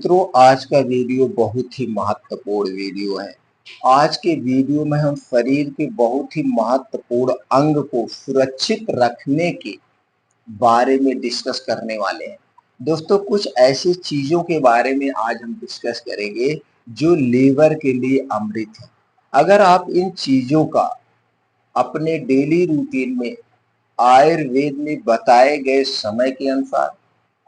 मित्रों, आज का वीडियो बहुत ही महत्वपूर्ण वीडियो है। आज के वीडियो में हम शरीर के बहुत ही महत्वपूर्ण अंग को सुरक्षित रखने के बारे में डिस्कस करने वाले हैं। दोस्तों, कुछ ऐसी चीजों के बारे में आज हम डिस्कस करेंगे जो लीवर के लिए अमृत है। अगर आप इन चीजों का अपने डेली रूटीन में आयुर्वेद में बताए गए समय के अनुसार,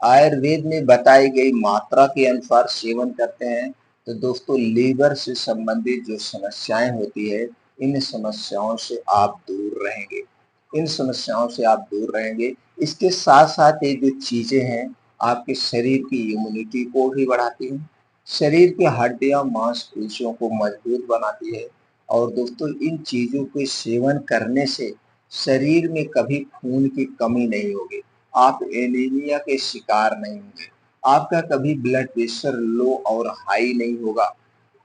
आयुर्वेद में बताई गई मात्रा के अनुसार सेवन करते हैं तो दोस्तों लीवर से संबंधित जो समस्याएं होती है, इन समस्याओं से आप दूर रहेंगे। इन समस्याओं से आप दूर रहेंगे। इसके साथ साथ ये जो चीजें हैं आपके शरीर की इम्यूनिटी को भी बढ़ाती हैं, शरीर की हड्डियां मांसपेशियों को मजबूत बनाती है। और दोस्तों, इन चीजों के सेवन करने से शरीर में कभी खून की कमी नहीं होगी, आप एनीमिया के शिकार नहीं होंगे, आपका कभी ब्लड प्रेशर लो और हाई नहीं होगा।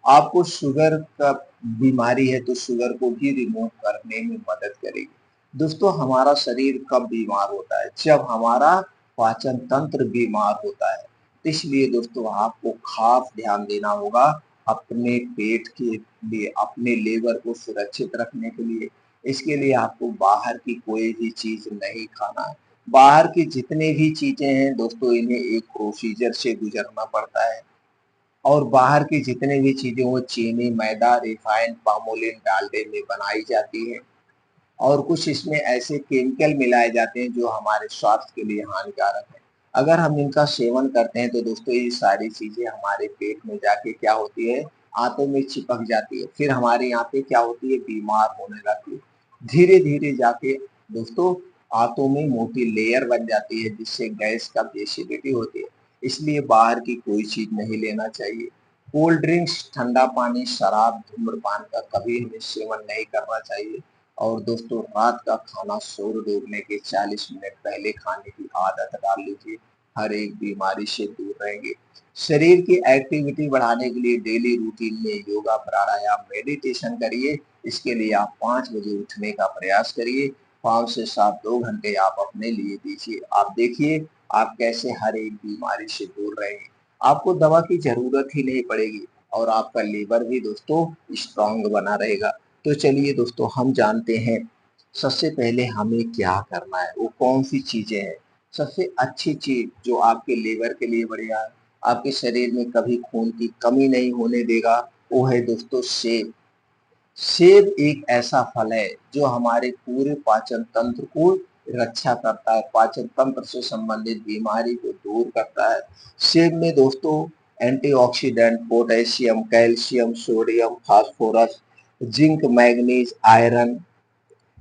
आपको शुगर का बीमारी है तो शुगर को भी रिमूव करने में मदद करेगी। दोस्तों, हमारा शरीर कब बीमार होता है? जब हमारा पाचन तंत्र बीमार होता है। इसलिए दोस्तों आपको खास ध्यान देना होगा अपने पेट के लिए, अपने लीवर को सुरक्षित रखने के लिए। इसके लिए आपको बाहर की कोई भी चीज नहीं खाना है। बाहर की जितनी भी चीजें हैं दोस्तों, इन्हें एक प्रोसीजर से गुजरना पड़ता है। और बाहर की जितनी भी चीजें वो चीनी, मैदा, रिफाइंड, पामोलिन, डालडे में बनाई जाती है और कुछ इसमें ऐसे केमिकल मिलाए जाते हैं जो हमारे स्वास्थ्य के लिए हानिकारक है। अगर हम इनका सेवन करते हैं तो दोस्तों ये सारी चीजें हमारे पेट में जाके क्या होती है, आंतों में चिपक जाती है। फिर हमारी आंतें क्या होती है, बीमार होने लगती है। धीरे धीरे जाके दोस्तों आंतों में मोटी लेयर बन जाती है जिससे गैस का एसिडिटी होती है। इसलिए बाहर की कोई चीज नहीं लेना चाहिए। कोल्ड ड्रिंक्स, ठंडा पानी, शराब, धूम्रपान का कभी हमें सेवन नहीं करना चाहिए। और दोस्तों, रात का खाना सोने डूबने के 40 मिनट पहले खाने की आदत डाल लीजिए। हर एक बीमारी से दूर रहेंगे। शरीर की एक्टिविटी बढ़ाने के लिए डेली रूटीन में योगा, प्राणायाम, मेडिटेशन करिए। इसके लिए आप 5 बजे उठने का प्रयास करिए। 5 से 7 2 घंटे आप अपने लिए दीजिए। आप देखिए आप कैसे हर एक बीमारी से दूर रहेंगे। आपको दवा की जरूरत ही नहीं पड़ेगी और आपका लीवर भी दोस्तों स्ट्रांग बना रहेगा। तो चलिए दोस्तों, हम जानते हैं सबसे पहले हमें क्या करना है, वो कौन सी चीजें हैं। सबसे अच्छी चीज जो आपके लीवर के लिए बढ़िया है, आपके शरीर में कभी खून की कमी नहीं होने देगा, वो है दोस्तों सेब। सेब एक ऐसा फल है जो हमारे पूरे पाचन तंत्र को रक्षा करता है, पाचन तंत्र से संबंधित बीमारी को दूर करता है। सेब में दोस्तों antioxidant, potassium, calcium, sodium, phosphorus, zinc, manganese, iron,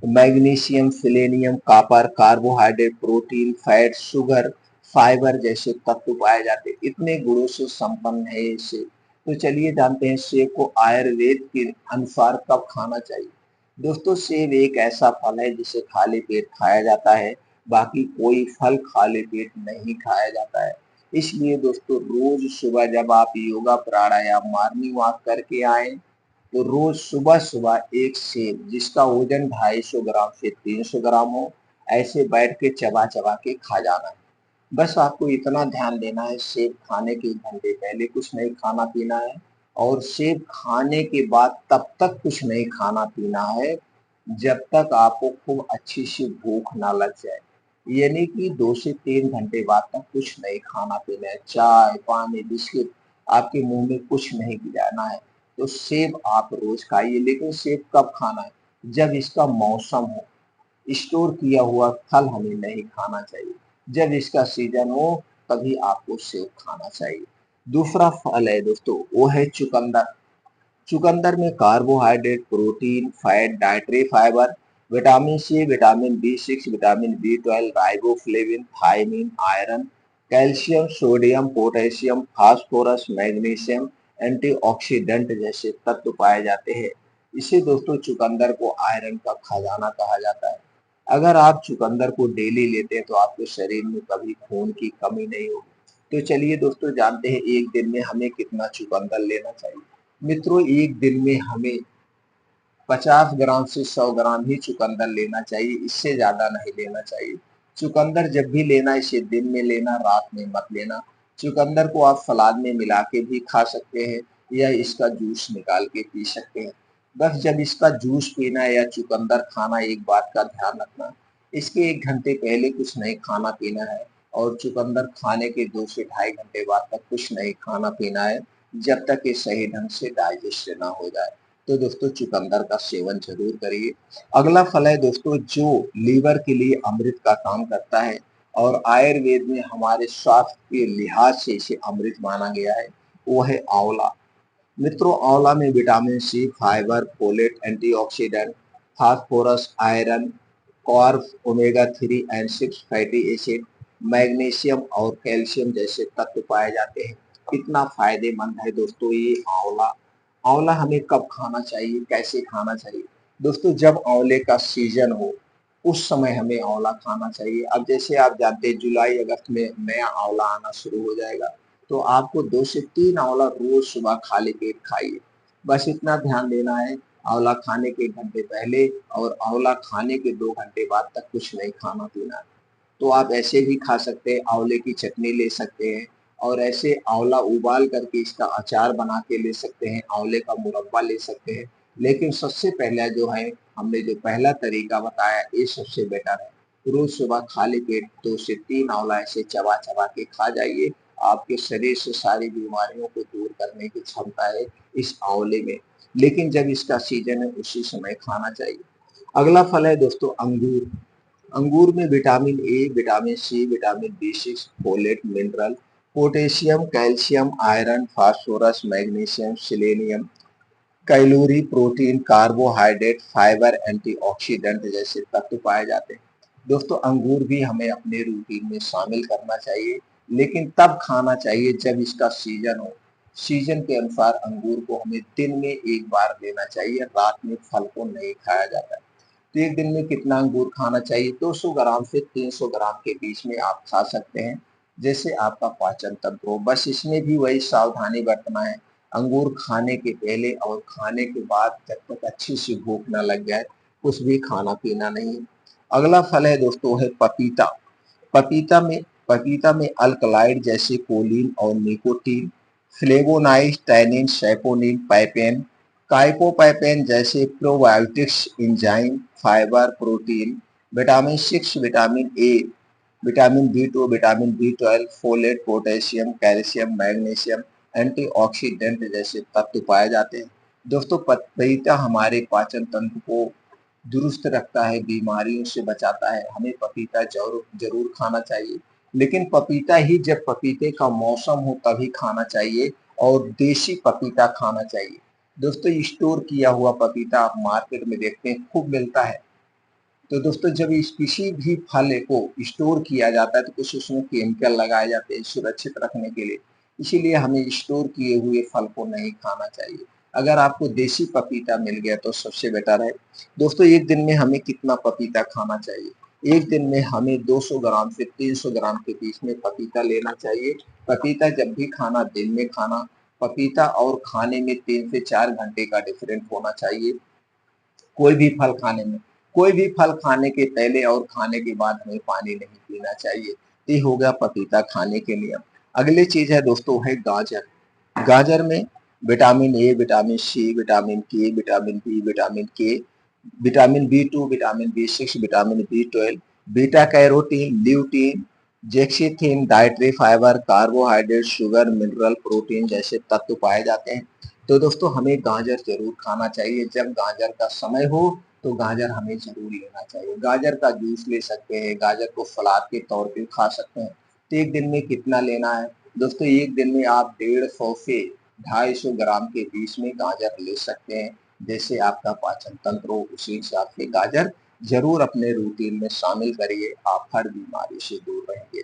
magnesium, selenium, copper, carbohydrate, protein, fat, sugar, fibre जैसे तत्व पाए जाते हैं। इतने गुणों से संपन्न है ये सेब। तो चलिए जानते हैं सेब को आयुर्वेद के अनुसार कब खाना चाहिए। दोस्तों, सेब एक ऐसा फल है जिसे खाली पेट खाया जाता है, बाकी कोई फल खाली पेट नहीं खाया जाता है। इसलिए दोस्तों रोज सुबह जब आप योगा, प्राणायाम, मॉर्निंग वॉक करके आए तो रोज सुबह सुबह एक सेब जिसका वजन 250 ग्राम से 300 ग्राम हो, ऐसे बैठ के चबा चबा के खा जाना है। बस आपको इतना ध्यान देना है, सेब खाने के 1 घंटे पहले कुछ नहीं खाना पीना है और सेब खाने के बाद तब तक कुछ नहीं खाना पीना है जब तक आपको खूब अच्छी सी भूख ना लग जाए। यानी कि 2 से 3 घंटे बाद तक कुछ नहीं खाना पीना है। चाय, पानी, बिस्किट आपके मुंह में कुछ नहीं जाना है। तो सेब आप रोज खाइए, लेकिन सेब कब खाना है, जब इसका मौसम हो। स्टोर किया हुआ फल हमें नहीं खाना चाहिए। जब इसका सीजन हो तभी आपको सेब खाना चाहिए। दूसरा फल है दोस्तों, वो है चुकंदर। चुकंदर में carbohydrate, protein, fat, dietary fibre, vitamin C, vitamin बी6, vitamin B12, riboflavin, thiamine, iron, calcium, sodium, potassium, phosphorus, magnesium, antioxidant जैसे तत्व पाए जाते हैं। इसे दोस्तों चुकंदर को आयरन का खजाना कहा जाता है। अगर आप चुकंदर को डेली लेते हैं तो आपके शरीर में कभी खून की कमी नहीं होगी। तो चलिए दोस्तों जानते हैं एक दिन में हमें कितना चुकंदर लेना चाहिए। मित्रों, एक दिन में हमें 50 ग्राम से 100 ग्राम ही चुकंदर लेना चाहिए, इससे ज्यादा नहीं लेना चाहिए। चुकंदर जब भी लेना इसे दिन में लेना, रात में मत लेना। चुकंदर को आप सलाद में मिला के भी खा सकते हैं या इसका जूस निकाल के पी सकते हैं। बस जब इसका जूस पीना है या चुकंदर खाना, एक बात का ध्यान रखना, इसके 1 घंटे पहले कुछ नहीं खाना पीना है और चुकंदर खाने के 2 से ढाई घंटे बाद तक कुछ नहीं खाना पीना है, जब तक ये सही ढंग से डाइजेस्ट ना हो जाए। तो दोस्तों चुकंदर का सेवन ज़रूर करिए। अगला फल है दोस्तों जो लीवर के लिए अमृत का काम करता है और आयुर्वेद में हमारे स्वास्थ्य के लिहाज से इसे अमृत माना गया है, वो है आंवला। मित्रों आंवला में vitamin C, fibre, folate, antioxidant, phosphorus, iron, कॉर्ब, omega 3 and 6 fatty acid, magnesium और कैल्शियम जैसे तत्व पाए जाते हैं। कितना फायदेमंद है दोस्तों ये आंवला। आंवला हमें कब खाना चाहिए, कैसे खाना चाहिए? दोस्तों जब आंवले का सीजन हो उस समय हमें आंवला खाना चाहिए। अब जैसे आप जानते हैं जुलाई अगस्त में नया आंवला आना शुरू हो जाएगा, तो आपको 2 से 3 आंवला रोज सुबह खाली पेट खाइए। बस इतना ध्यान देना है, आंवला खाने के 1 घंटे पहले और आंवला खाने के 2 घंटे बाद तक कुछ नहीं खाना पीना है। तो आप ऐसे भी खा सकते हैं, आंवले की चटनी ले सकते हैं और ऐसे आंवला उबाल करके इसका अचार बना के ले सकते हैं, आंवले का मुरब्बा ले सकते हैं। लेकिन सबसे पहला जो है, हमने जो पहला तरीका बताया ये सबसे बेटर है। रोज सुबह खाली पेट 2 से 3 आंवला ऐसे चबा-चबा के खा जाइए। आपके शरीर से सारी बीमारियों को दूर करने की क्षमता है इस आंवले में। लेकिन जब इसका सीजन है उसी समय खाना चाहिए। अगला फल है दोस्तों अंगूर। अंगूर में vitamin A, vitamin C, vitamin बी6, folate, mineral, potassium, calcium, iron, phosphorus, magnesium, selenium, calorie, protein, carbohydrate, fibre, antioxidant जैसे तत्व पाए जाते हैं। दोस्तों अंगूर भी हमें अपने रूटीन में शामिल करना चाहिए, लेकिन तब खाना चाहिए जब इसका सीजन हो। सीजन के अनुसार अंगूर को हमें दिन में 1 बार लेना चाहिए, रात में फल को नहीं खाया जाता है। तो एक दिन में कितना अंगूर खाना चाहिए? 200 ग्राम से 300 ग्राम के बीच में आप खा सकते हैं, जैसे आपका पाचन तंत्र हो। बस इसमें भी वही सावधानी बरतना है, अंगूर खाने के पहले और खाने के बाद जब तक अच्छी सी भूख ना लग जाए, कुछ भी खाना-पीना नहीं है। अगला फल है दोस्तों है पपीता। पपीता में पपीता में अल्कलॉइड जैसे कोलिन और nicotine, flavonoids, tannin, saponin, papain, chymopapain जैसे probiotics, enzyme, fibre, protein, vitamin 6, vitamin A, vitamin B two, vitamin बी12, folate, potassium, calcium, magnesium, antioxidant जैसे तत्व पाए जाते हैं। दोस्तों पपीता हमारे पाचन तंत्र को दुरुस्त रखता है, बीमारियों से बचाता है। हमें पपीता ज़रूर ज़रूर खाना चाहिए, लेकिन पपीता ही जब पपीते का मौसम हो तभी खाना चाहिए और देसी पपीता खाना चाहिए। दोस्तों स्टोर किया हुआ पपीता आप मार्केट में देखते हैं खूब मिलता है। तो दोस्तों जब इस किसी भी फल को स्टोर किया जाता है तो कुछ उसमें केमिकल लगाए जाते हैं सुरक्षित रखने के लिए। इसीलिए हमें स्टोर किए हुए फल को नहीं खाना चाहिए। अगर आपको देसी पपीता मिल गया तो सबसे बेटर है। दोस्तों एक दिन में हमें कितना पपीता खाना चाहिए? एक दिन में हमें 200 ग्राम से 300 ग्राम के बीच में पपीता लेना चाहिए। पपीता जब भी खाना दिन में खाना, पपीता और खाने में 3 से 4 घंटे का डिफरेंस होना चाहिए। कोई भी फल खाने में, कोई भी फल खाने के पहले और खाने के बाद हमें पानी नहीं पीना चाहिए। ये हो गया पपीता खाने के नियम। अगली चीज है दोस्तों है गाजर। गाजर में vitamin A, vitamin C, vitamin K, vitamin B, vitamin K, vitamin B two, vitamin बी6, विटामिन बी12, beta carotene, lutein, zeaxanthin, dietary fibre, carbohydrate, sugar, mineral, protein जैसे तत्व पाए जाते हैं। तो दोस्तों हमें गाजर जरूर खाना चाहिए। जब गाजर का समय हो तो गाजर हमें जरूर लेना चाहिए। गाजर का जूस ले सकते हैं, गाजर को सलाद के तौर पे खा सकते हैं। तो एक दिन में कितना लेना है? दोस्तों एक दिन में आप 150 से 250 ग्राम के बीच में गाजर ले सकते हैं। जैसे आपका पाचन तंत्र हो उसी हिसाब से गाजर जरूर अपने रूटीन में शामिल करिए, आप हर बीमारी से दूर रहेंगे।